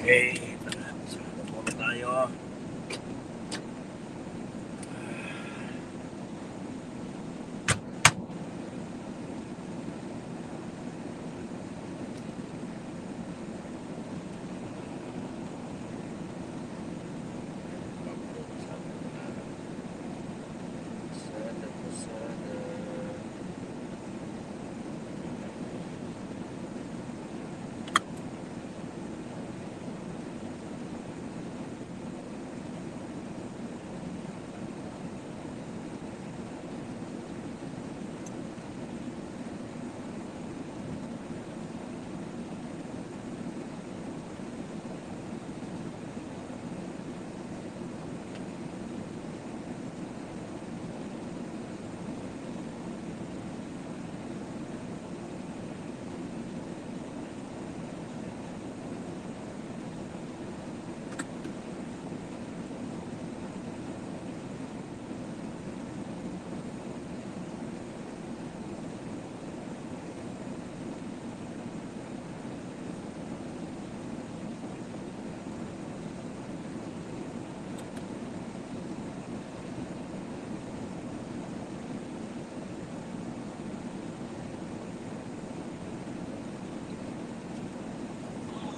Okay, pasada muna tayo. Pasada, pasada.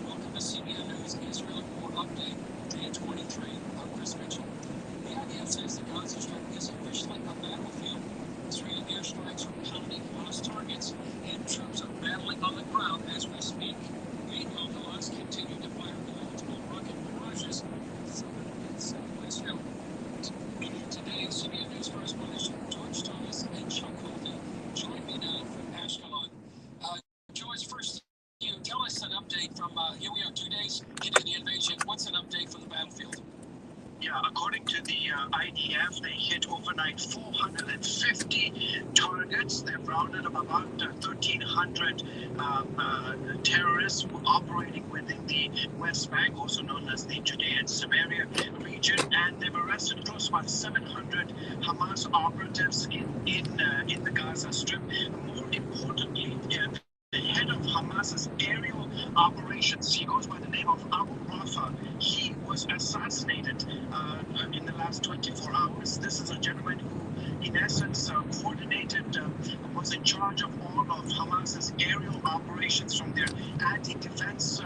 Welcome to CBN News Israel War Update, Day 23. I'm Chris Mitchell. The IDF says the Gaza Strip is officially a battlefield. Israeli airstrikes are pounding Hamas targets, and troops are battling on the ground as we speak. Meanwhile, Hamas continue to fire multiple rocket barrages in southern and southwest Israel. Today, CBN News correspondents George Thomas and Chuck Colby join me now from Ashkelon. George, first, you tell us an update from here we are 2 days into the invasion. What's an update from the battlefield? Yeah, according to the IDF, they hit overnight 450 targets. They've rounded up about 1,300 terrorists operating within the West Bank, also known as the Judea and Samaria region, and they've arrested close to about 700 Hamas operatives in the Gaza Strip. More importantly, the head of Hamas's aerial operations, he goes by the name of Abu Rafa. He was assassinated in the last 24 hours. This is a gentleman who, in essence, coordinated, was in charge of all of Hamas's aerial operations, from their anti-defense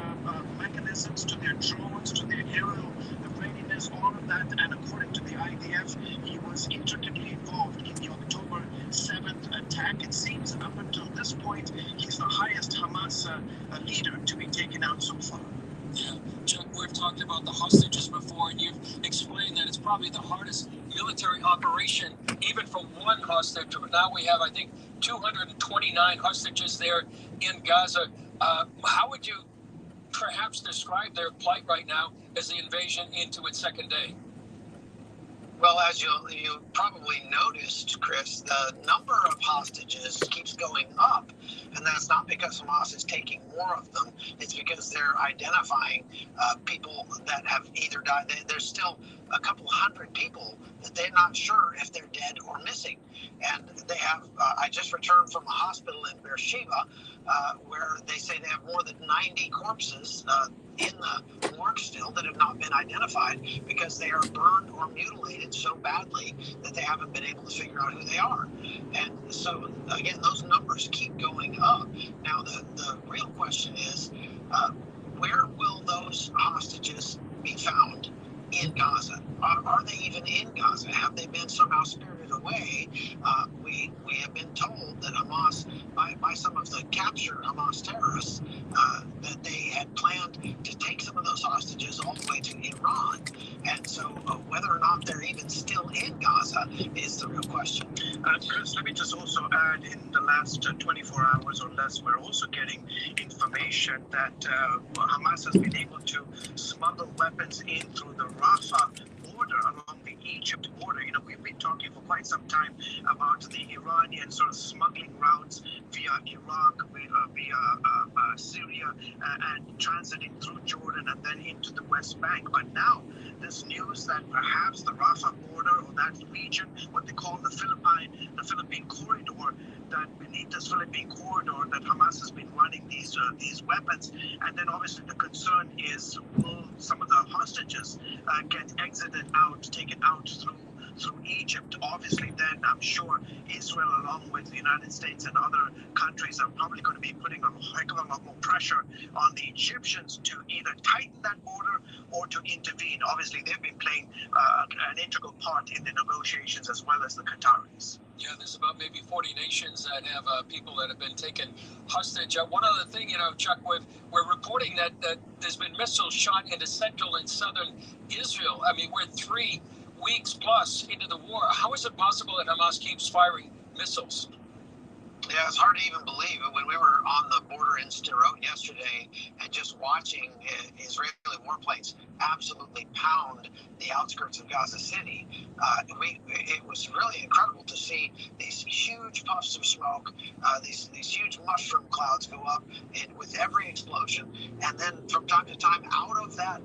mechanisms to their drones to their aerial readiness, all of that. And according to the IDF, he was intricately involved in the October 7th attack. It seems up until this point, he's the highest Hamas leader to be taken out so far. Yeah, Chuck, we've talked about the hostages before, and you've explained that it's probably the hardest military operation, even for one hostage. Now we have, I think, 229 hostages there in Gaza. How would you perhaps describe their plight right now as the invasion into its second day? Well, as you probably noticed, Chris, the number of hostages keeps going up. And that's not because Hamas is taking more of them. It's because they're identifying people that have either died. There's still a couple hundred people that they're not sure if they're dead or missing. And they have, I just returned from a hospital in Beersheba where they say they have more than 90 corpses in the morgue still that have not been identified because they are burned or mutilated so badly that they haven't been able to figure out who they are. And so, again, those numbers keep going up. Now, the real question is, where will those hostages be found in Gaza? Are they even in Gaza? Have they been somehow spirited away? We have been told that Hamas, by some of the captured Hamas terrorists, that they had planned to take some of those hostages all the way to Iran. And so whether or not they're even still in Gaza is the real question. Chris, let me just also add, in the last 24 hours or less, we're also getting information that Hamas has been able to smuggle weapons in through the Rafah border, along the Egypt border. You know, we've been talking for quite some time about the Iranian sort of smuggling routes via Iraq, via Syria, and transiting through Jordan and then into the West Bank. But now, this news that perhaps the Rafah border or that region, what they call the Philippine corridor. That beneath this Philippine corridor, that Hamas has been running these weapons, and then obviously the concern is, will some of the hostages get exited out, taken out through Egypt? Obviously, then I'm sure Israel, along with the United States and other countries, are probably going to be putting a heck of a lot more pressure on the Egyptians to either tighten that border or to intervene. Obviously, they've been playing an integral part in the negotiations, as well as the Qataris. Yeah, there's about maybe 40 nations that have people that have been taken hostage. One other thing, Chuck, we're reporting that there's been missiles shot into central and southern Israel. I mean, we're 3 weeks plus into the war. How is it possible that Hamas keeps firing missiles? Yeah, it's hard to even believe. When we were on the border in Sderot yesterday and just watching Israeli warplanes absolutely pound the outskirts of Gaza City, it was really incredible to see these huge puffs of smoke, these huge mushroom clouds go up with every explosion, and then from time to time, out of that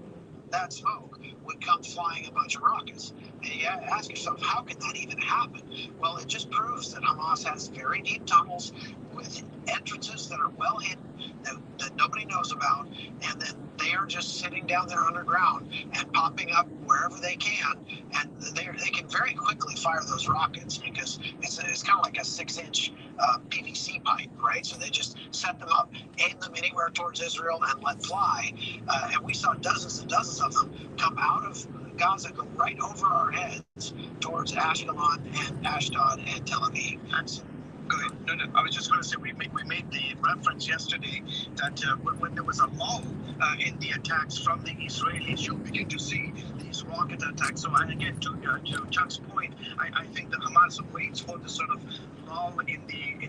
smoke would come flying a bunch of rockets. And you ask yourself, how can that even happen? Well, it just proves that Hamas has very deep tunnels with entrances that are well hidden, that nobody knows about, and then they are just sitting down there underground and popping up wherever they can, and they can very quickly fire those rockets, because it's kind of like a 6-inch PVC pipe, right? So they just set them up, aim them anywhere towards Israel, and let fly. And we saw dozens and dozens of them come out of Gaza, go right over our heads towards Ashkelon and Ashdod and Tel Aviv. Go ahead. No, I was just going to say we made the reference yesterday that when there was a lull in the attacks from the Israelis, you'll begin to see these rocket attacks. So, and again, to Chuck's point, I think that Hamas waits for the sort of lull in the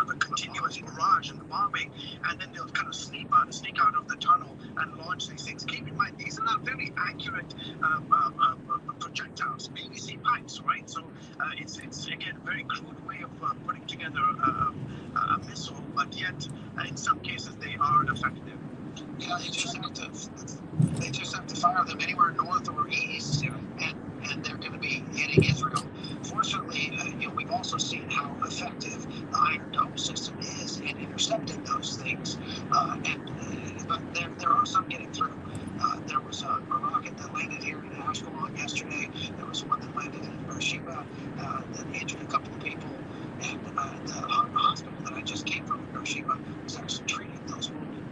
the continuous barrage and the bombing, and then they'll kind of sneak out of the tunnel and launch these things. Keep in mind, these are not very accurate projectiles, PVC pipes, right? So it's again a very crude way of putting together a missile, but yet in some cases they are effective. Yeah, they just have to fire them anywhere north or east, and they're going to be hitting Israel. Fortunately, we've also seen how effective the Iron Dome system is in intercepting those things, but there are some getting through. There was a rocket that landed here in Ashkelon yesterday. There was one that landed in Beersheba that injured a couple of people, and the hospital that I just came from in Beersheba was actually treating those wounded.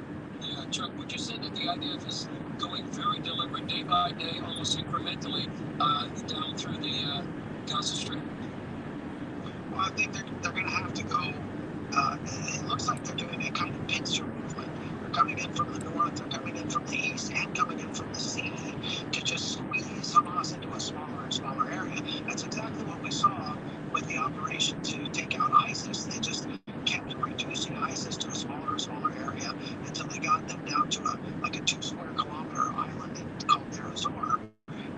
Yeah, Chuck, would you say that the IDF is going very deliberate, day by day, almost incrementally, down through the Gaza Strip? Well, I think they're going to have to go. It looks like they're doing a kind of pincer movement. They're coming in from the north, they're coming in from the east, and coming in from the sea to just squeeze Hamas into a smaller and smaller area. That's exactly what we saw with the operation to take out ISIS. They just kept reducing ISIS to a smaller and smaller area until they got them down to a 2 square kilometer island called Deir ez-Zor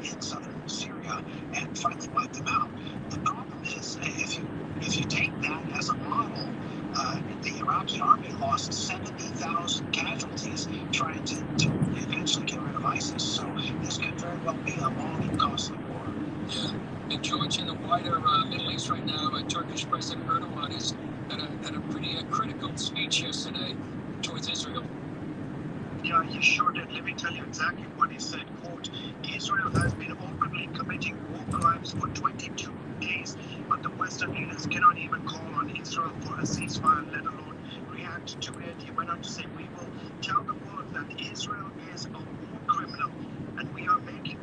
in southern Syria, and finally wiped them out. The problem is, if you take that as a model, the Iraqi army lost 70,000 casualties trying to eventually get rid of ISIS. So this could very well be a long and costly war. Yeah. And George, in the wider Middle East right now, Turkish President Erdogan is at a pretty critical speech yesterday towards Israel. Yeah, he sure did. Let me tell you exactly what he said. Quote, Israel has been openly committing war crimes for 22 days, but the Western leaders cannot even call on Israel for a ceasefire, let alone react to it. He went on to say, we will tell the world that Israel is a war criminal, and we are making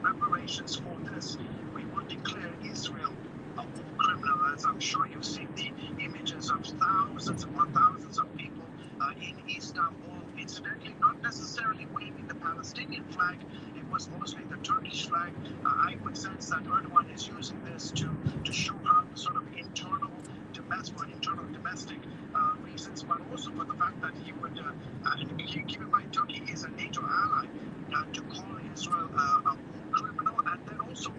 preparations for this. We will declare Israel a war criminal, as I'm sure you've seen the images of thousands upon thousands of people in Istanbul, incidentally not necessarily waving the Palestinian flag. It was mostly the Turkish flag. I would sense that Erdogan is using this to show how sort of internal domestic reasons, but also for the fact that he would keep in mind Turkey is a NATO ally, to call Israel a war criminal, and then also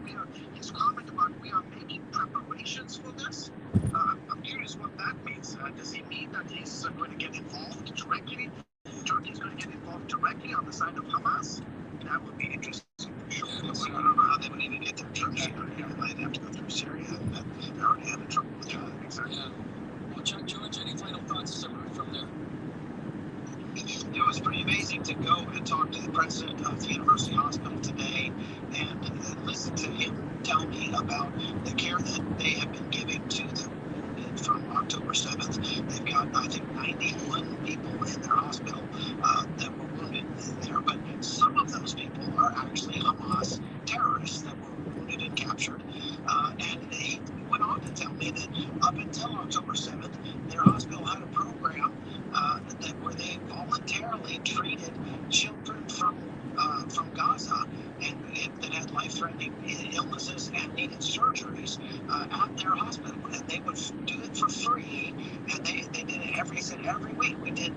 his comment about we are making preparations for this. I'm curious what that means. Does he mean that he's going to get involved directly? Turkey is going to get involved directly on the side of Hamas? That would be interesting for sure. I don't know how they would even get their troops here. It was pretty amazing to go and talk to the president of the University Hospital today and listen to him tell me about the care that they have been giving to the wounded from October 7th. They've got, I think, 91 people in their hospital that were wounded there, but some of those people are actually Hamas terrorists that were wounded and captured. And he went on to tell me that up until October 7th, their hospital had a program where they voluntarily treated children from Gaza and that had life-threatening illnesses and needed surgeries at their hospital, and they would do it for free. And they did it every week. We did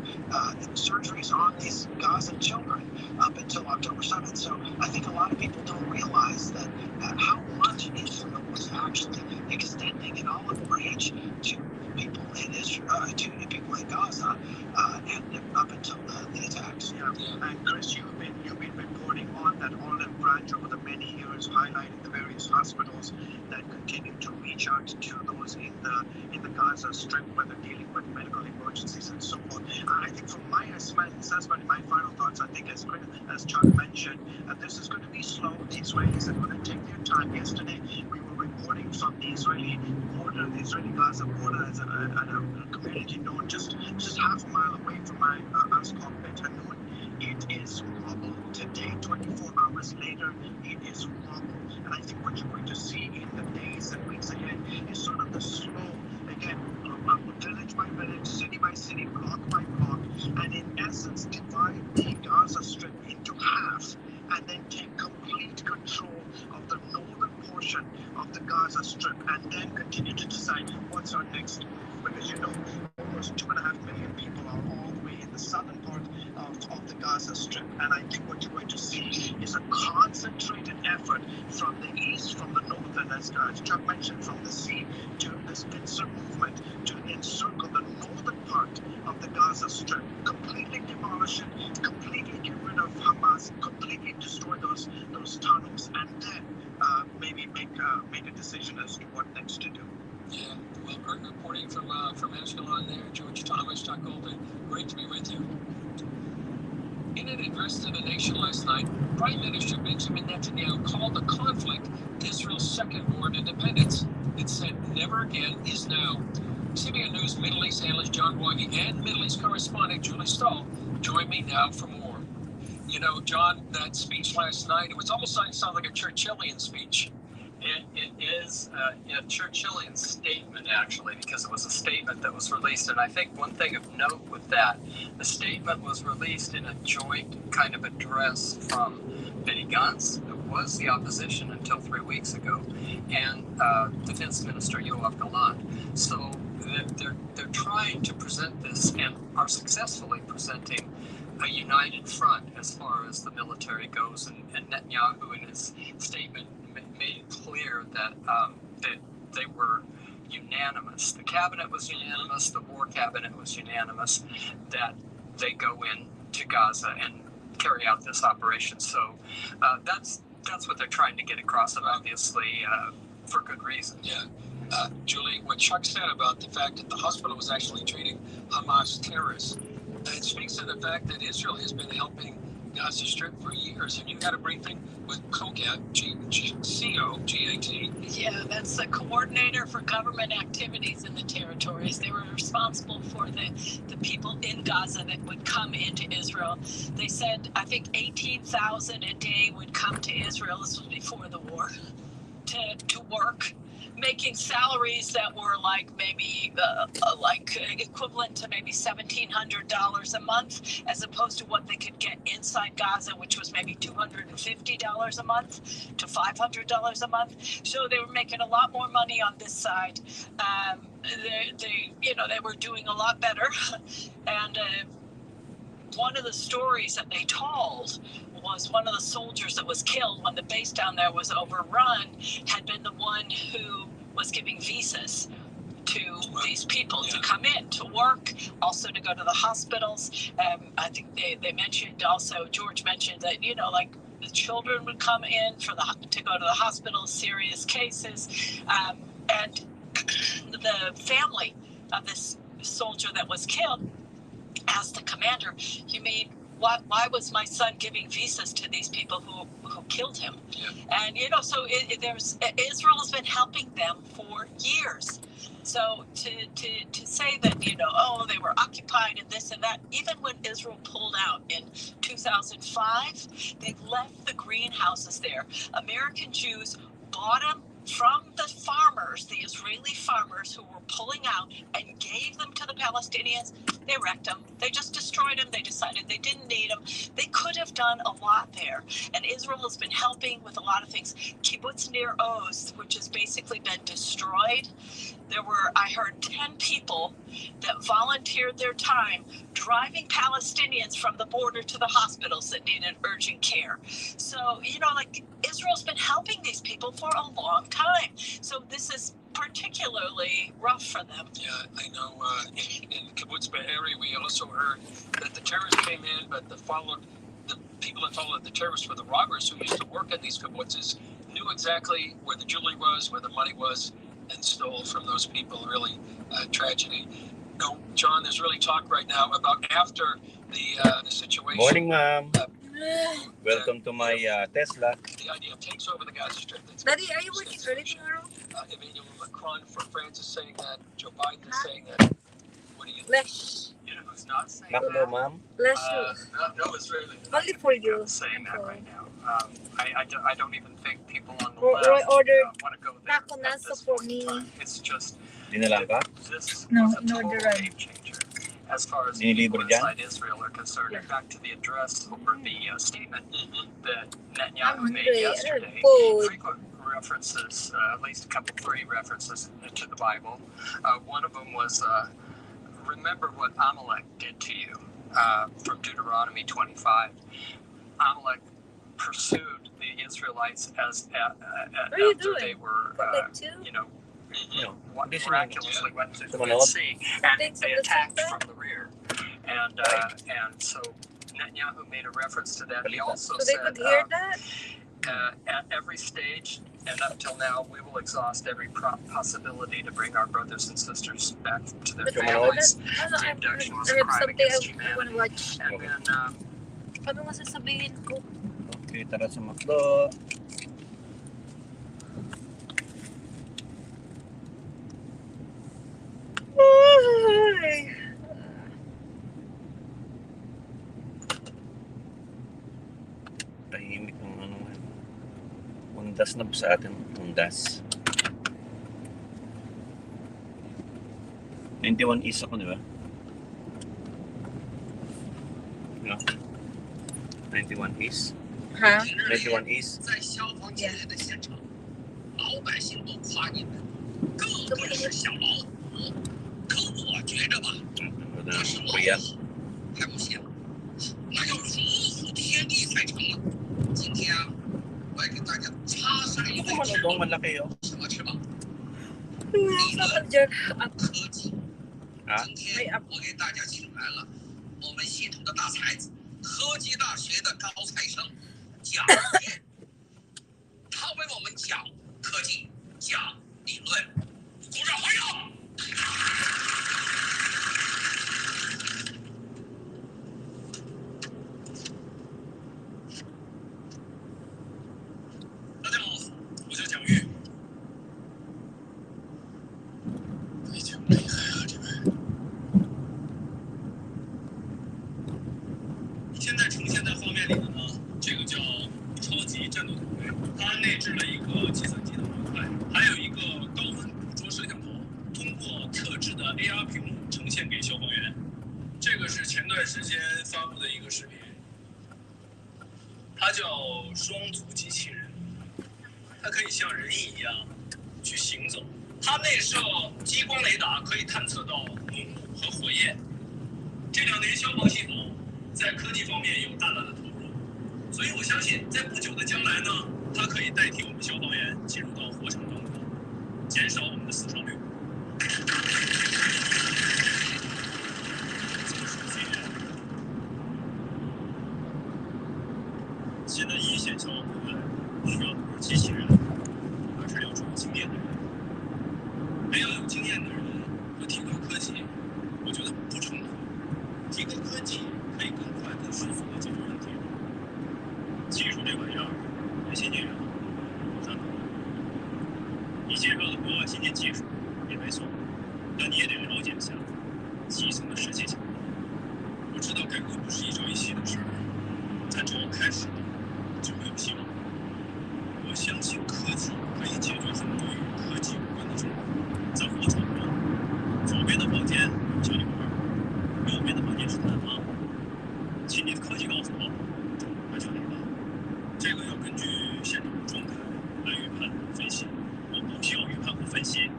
surgeries on these Gaza children up until October 7th. So I think a lot of people don't realize that how much Israel was actually extending an olive branch to people in Israel, to people in Gaza, and up until the attacks. Yeah. And Chris, you've been reporting on that olive branch over the many years, highlighting the various hospitals that continue to reach out to those in the Gaza Strip, whether dealing with medical emergencies and so forth. I think from my assessment, my final thoughts, I think as Chuck mentioned, this is going to be slow. The Israelis are going to take their time. Yesterday, we were reporting from the Israeli border, the Israeli-Gaza border, at a community known just half a mile away from us called Bet Hanun. It is rubble today. 24 hours later, it is rubble. And I think what you're going to see in the days and weeks ahead is sort of the slow, again, village by village, city by city, block by block, and in essence divide the Gaza Strip into half and then take complete control of the northern portion of the Gaza Strip and then continue to decide what's our next move. Because almost 2.5 million people are all the way in the southern part of the Gaza Strip. And I think what you're going to see is a concentrated effort from the east, from the north, and as Chuck mentioned, from the sea to this pincer movement to encircle the northern part of the Gaza Strip, completely demolish it, completely get rid of Hamas, completely destroy those tunnels, and then maybe make a decision as to what next to do. Yeah, well, great reporting from Ashkelon there, George Thomas, Chuck Golden. Great to be with you. In an address to the nation last night, Prime Minister Benjamin Netanyahu called the conflict Israel's second war of independence. It said never again is now. CBN News Middle East analyst John Wagi and Middle East correspondent Julie Stahl join me now for more. John, that speech last night, it was almost sounded like a Churchillian speech. It is a Churchillian statement, actually, because it was a statement that was released. And I think one thing of note with that, the statement was released in a joint kind of address from Benny Gantz, who was the opposition until 3 weeks ago, and Defense Minister Yoav Gallant. So they're trying to present this and are successfully presenting a united front as far as the military goes. And Netanyahu, in his statement, made it clear that they were unanimous. The cabinet was unanimous. The war cabinet was unanimous that they go in to Gaza and carry out this operation. So that's what they're trying to get across, and obviously for good reason. Yeah. Julie, what Chuck said about the fact that the hospital was actually treating Hamas terrorists, it speaks to the fact that Israel has been helping Gaza Strip for years. And you had a briefing with COGAT, C-O-G-A-T. Yeah, that's the coordinator for government activities in the territories. They were responsible for the people in Gaza that would come into Israel. They said, I think 18,000 a day would come to Israel. This was before the war, to work, making salaries that were like maybe equivalent to maybe $1,700 a month, as opposed to what they could get inside Gaza, which was maybe $250 a month to $500 a month. So they were making a lot more money on this side. They were doing a lot better. And one of the stories that they told was one of the soldiers that was killed when the base down there was overrun had been the one who was giving visas to these people to come in, to work, also to go to the hospitals. I think they mentioned also, George mentioned that, the children would come in to go to the hospital, serious cases. And the family of this soldier that was killed asked the commander, "You mean why was my son giving visas to these people who killed him?" Yeah. And so Israel has been helping them for years. So to say that they were occupied and this and that, even when Israel pulled out in 2005, they've left the greenhouses there. American Jews bought them from the farmers, the Israeli farmers who were pulling out, and gave them to the Palestinians. They wrecked them. They just destroyed them. They decided they didn't need them. They could have done a lot there. And Israel has been helping with a lot of things. Kibbutz Nir Oz, which has basically been destroyed. There were, I heard, 10 people that volunteered their time driving Palestinians from the border to the hospitals that needed urgent care. So, Israel's been helping these people for a long time. So this is particularly rough for them. Yeah, I know in Kibbutz Be'eri, we also heard that the terrorists came in, but the people that followed the terrorists were the robbers who used to work at these kibbutzes, knew exactly where the jewelry was, where the money was, and stole from those people. Really tragedy. No, John, there's really talk right now about after the situation. Morning, ma'am. Welcome to my Tesla. The idea takes over the Gaza Strip. Daddy, are you working early tomorrow? Emmanuel Macron for France is saying that. Joe Biden is saying that. What do you think? Less. You know who's not saying Macdo, that? ma'am. Less. No Israeli. Only for you. Saying that right now. I don't even think people on the Roy left ordered want to go there. taco nasa for me. It's just Dinalang ka? this No, was a in total order. game changer as far as Dinilibre people dyan? inside Israel are concerned. Yeah. And back to the address or the statement that I'm Netanyahu made hungry. yesterday. Food. Frequent references, at least three references to the Bible. One of them was, remember what Amalek did to you, from Deuteronomy 25. Amalek pursued the Israelites as are you after doing? they were, Like two? miraculously went to the Come on, Red Lord. Sea, and Thanks they for the attacked feedback. from the rear. And so Netanyahu made a reference to that. He also So they said, could hear that? at every stage and up till now, we will exhaust every possibility to bring our brothers and sisters back to their But families. ano, The abduction was I a have crime something against I want to watch. And then Ano nga sasabihin ko? Okay, tara sa Macdo. Ay. Tahimik ng undas na sa atin. Undas. 91 East ako, di ba? No? 91 East? Ha? 91 East? 在消防检验的现场，老百姓都夸你们，个个是小老虎。可我觉着吧， Ano 我是老 Korea? 虎还不行，那要如虎添翼才成啊！今天啊，我要给大家插上一 Ito 位 man 翅 itong 膀， malaki, oh. 什么翅膀？ Saan dyan? 科技。 Ha? 今天我给大家请来了我们系统的大才子，科技大学的高材生蒋越，他为我们讲科技，讲理论，鼓掌欢迎！大家好，我叫蒋越。非常厉害啊，这位！现在呈现在画面里的呢，这个叫超级战斗团队，它内置了一个计算机的模块，还有一个高温捕捉摄像头，通过特制的 AR 屏幕呈现给消防员。这个是前段时间发布的一个视频，它叫双足机器人，它可以像人一样去行走。它内设激光雷达，可以探测到浓雾和火焰。这2年消防系统在科技方面有大大的投入，所以我相信在不久的将来呢，它可以代替我们消防员进入到火场当中，减少我们的死伤率。现在一线消防部队需要不是机器人，而是要有经验的人。培养有经验的人和提高科技，我觉得不冲突。提高科介绍的国外先进技术也没错，但你也得了解一下基层的实际情况。我知道改革不是一朝一夕的事儿，但只要开始了，就会有希望。我相信科技可以解决很多与科技有关的事儿。在火场中，左边的房间叫你玩，右边的房间是他的妈妈。请你的科技告诉我，那就哪个？这个要根据现场的状态来预判分析。我不需要预判和分析，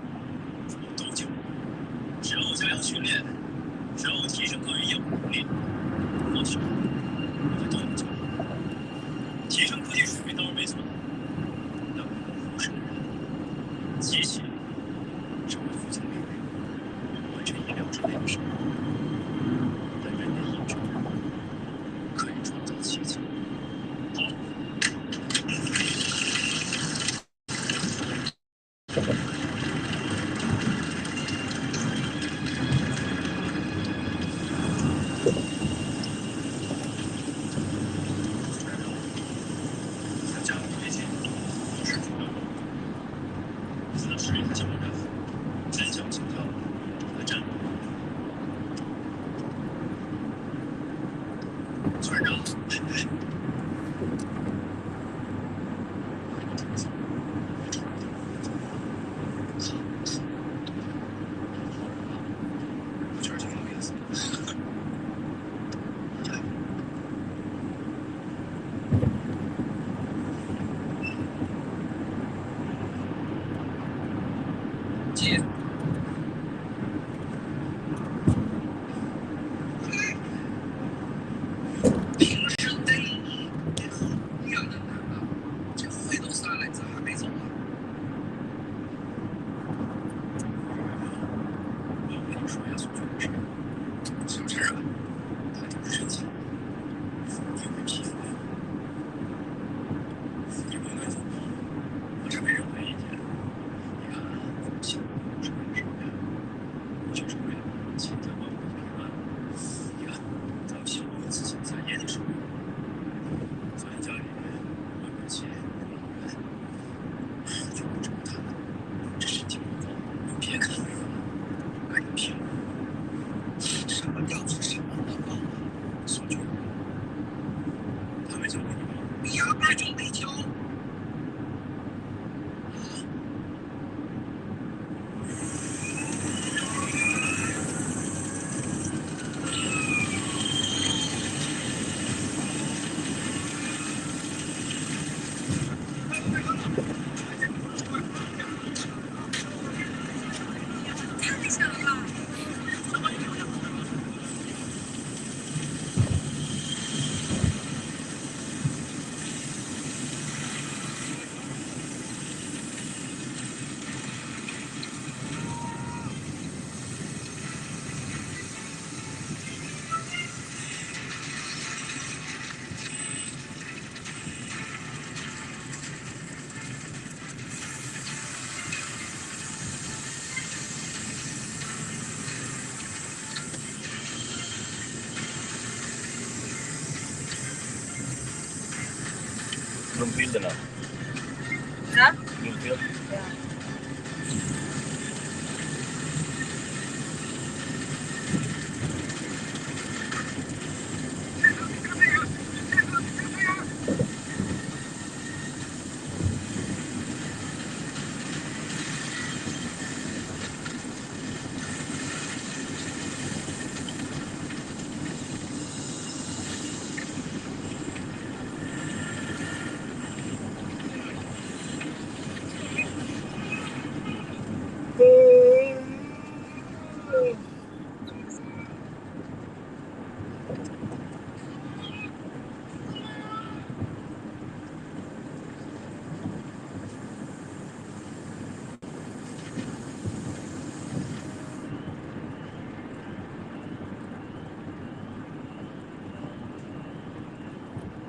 我都教。只要我加强训练，只要我提升个人业务能力，或许我就都能教。提升科技水平当然没错，但不能忽视人。机器是会负责命令，完成意料之内的事，但人的意志可以创造奇迹。好。加入微信，不是主要的。此时他想着真想请教我的战略。村长，我觉得挺有意思的。姐，平时得很远的人啊，这会都散了，你咋还没走啊？我要跟你说一下苏军的事。什么事啊？他就是生气，因为皮肤病。你不应该走，我这没任何意见。你看，现在是为了什么呀？不就是为了千家万户的平安？你看，咱们小王自己在也得受用。咱家里有关系，有老人，就不这么看。这身体不好，你别看那个，赶紧拼了。什么叫做什么能帮啊？苏军，他没教过你吗？你压根就没教。太强了！Belum film na. Ha? Belum film. Yeah.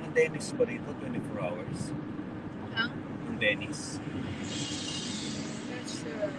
Ang Dennis ba rito? 24 hours? Huh? Ang Dennis. Not sure.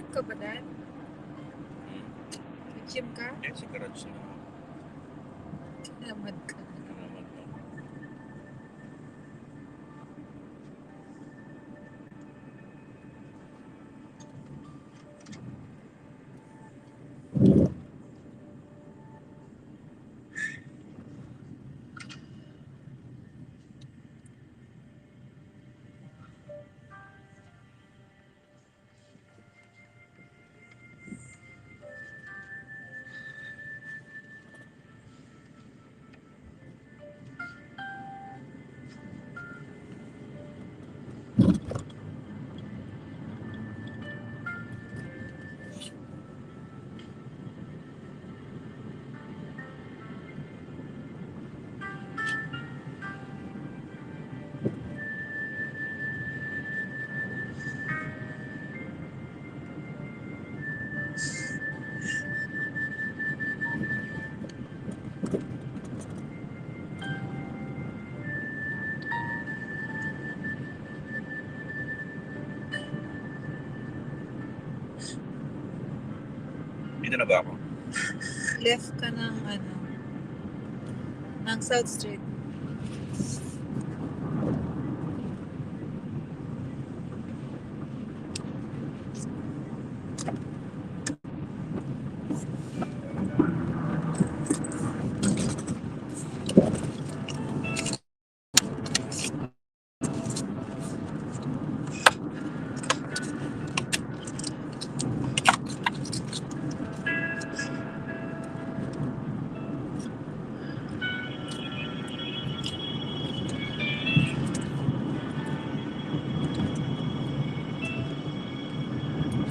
ka ba, Dan? Nag-gym ka? Eh, sa garage na. Tinamad ka. Naman to. Dito na ba ako? Left ka ng ng South Street.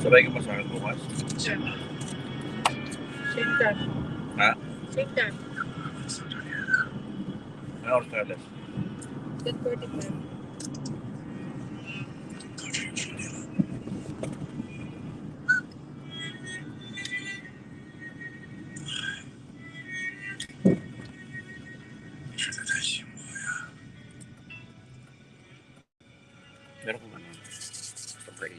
Sabay ka pa sa akin bukas? Same time. Ha? Same time. Ano oras ka alas? 10:45. Meron kong ano? Sabay.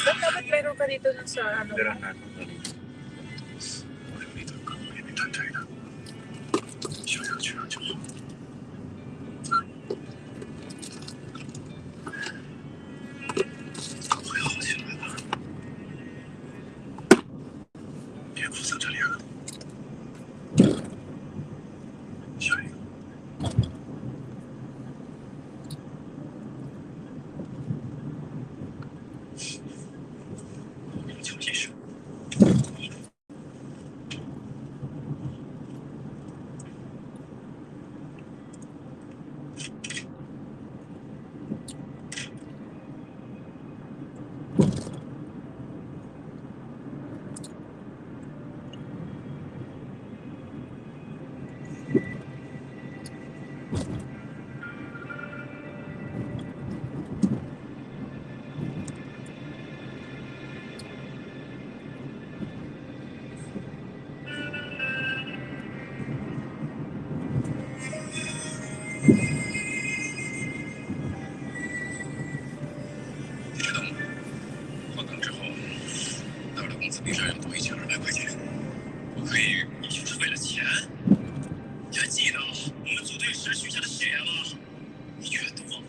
Ba't dapat meron ka dito ng sa Meron natin kanina. 想想去哪就好。会好起来的，别哭丧着脸了。下一个，有求必失。你知道吗？换岗之后，那儿的工资比这儿要多1200块钱。我可以，你就是为了钱？你还记得我们组队时许下的誓言吗？你全都忘了。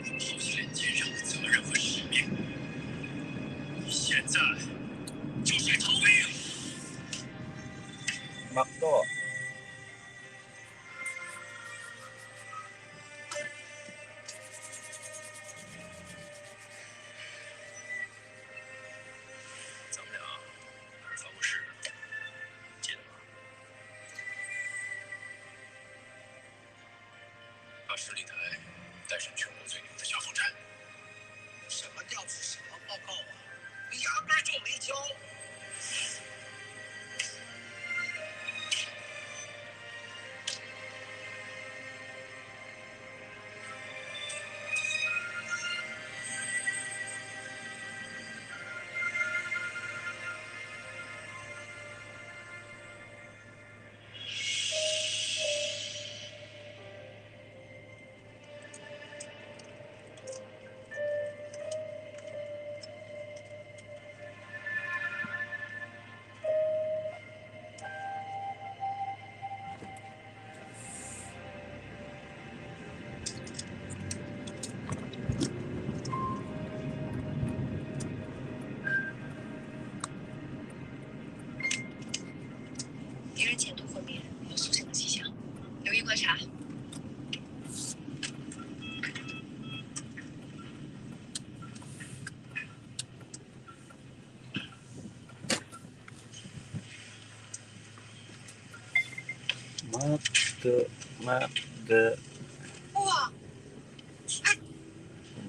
你抛弃了你肩上的责任和使命，你现在就是个逃兵。Mcdo. 敌人前途毁灭有苏醒的迹象，留意观察。Mcdo. 哇，哎，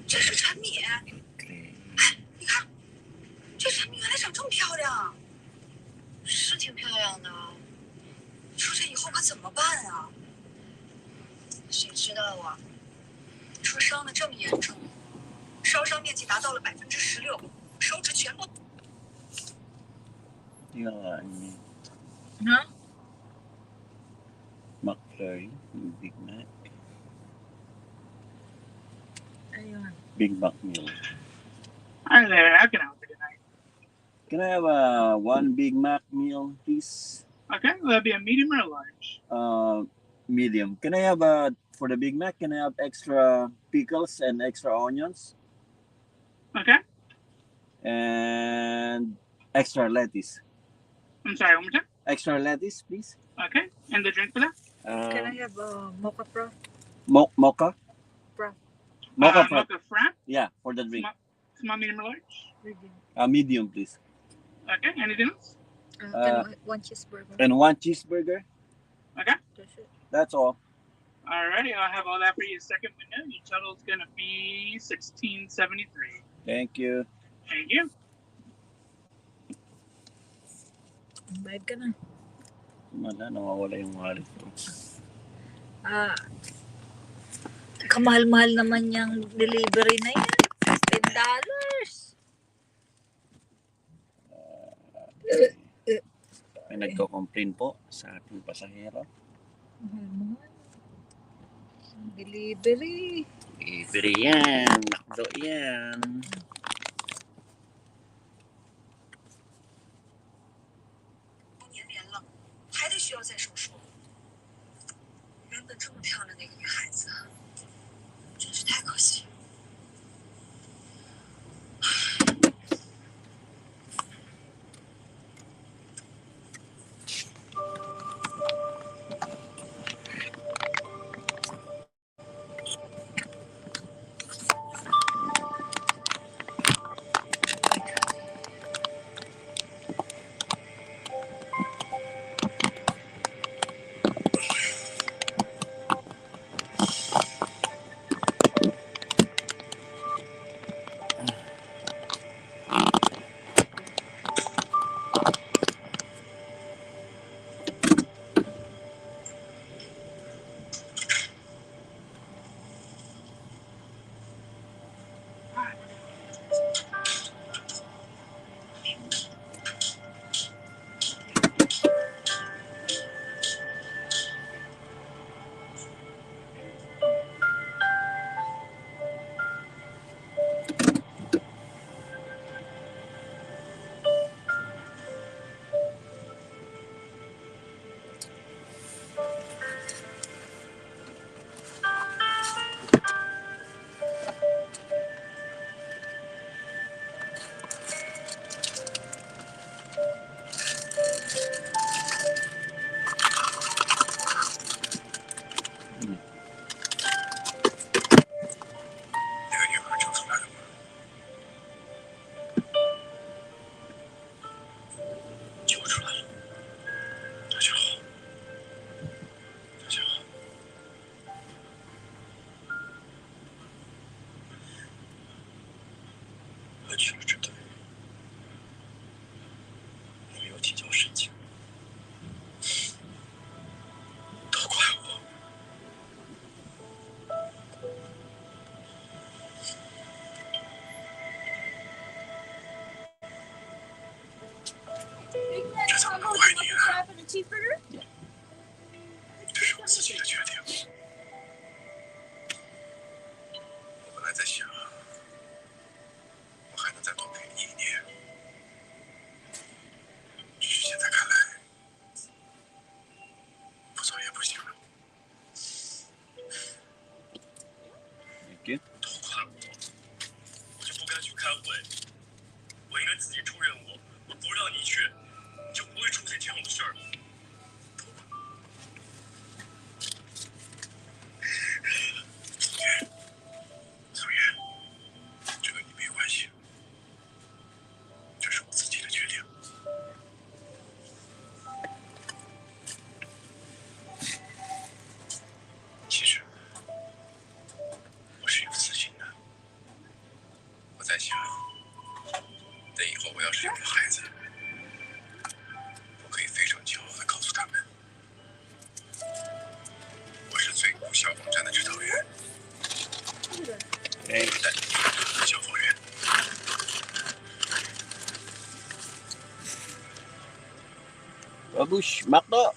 这是陈米，哎，你看，这陈米原来长这么漂亮，是挺漂亮的。你说这以后可怎么办啊？谁知道啊？说伤得这么严重，烧伤面积达到了16%，手指全部。Yan. 啊， McFlurry, Big Mac, 哎呀， Big Mac meal. Hi there. How can I help you tonight? Can I have one Big Mac meal, please? Okay, will that be a medium or a large? Medium. Can I have for the Big Mac? Can I have extra pickles and extra onions Okay. and extra lettuce? I'm sorry, one more time. Extra lettuce, please. Okay. And the drink for that? Can I have mocha pro? Mocha? Pro. Mocha frap. Mocha frap? Yeah, for the drink. Small, medium, or large? Medium. Medium, please. Okay. Anything else? Can I one cheeseburger? And one cheeseburger. Okay. That's it. That's all. Alrighty, I'll have all that for you. Second window. Your total is gonna be $16.73. Thank you. Thank you. Bayad ka na. Wala, nawawala yung wallet ko. Kamahal-mahal naman yung delivery na yan. $10. May nagko-complain po sa ating pasahero. Mahal-mahal. Delivery. Libre yan. Mcdo yan. Cheeseburger? 这是我自己的决定。我本来在想，我还能再多陪你1年，只是现在看来，不走也不行了。Thank you. 都怪我就不该去开会，我应该自己出任务，我不让你去，就不会出现这样的事儿。宋月，这跟你没关系，这是我自己的决定。其实我是有自信的，我在想，等以后我要是有了孩子，我可以非常骄傲地告诉他们，我是最古消防站的指导员，Okay. 消防员。Bagus, Mcdo.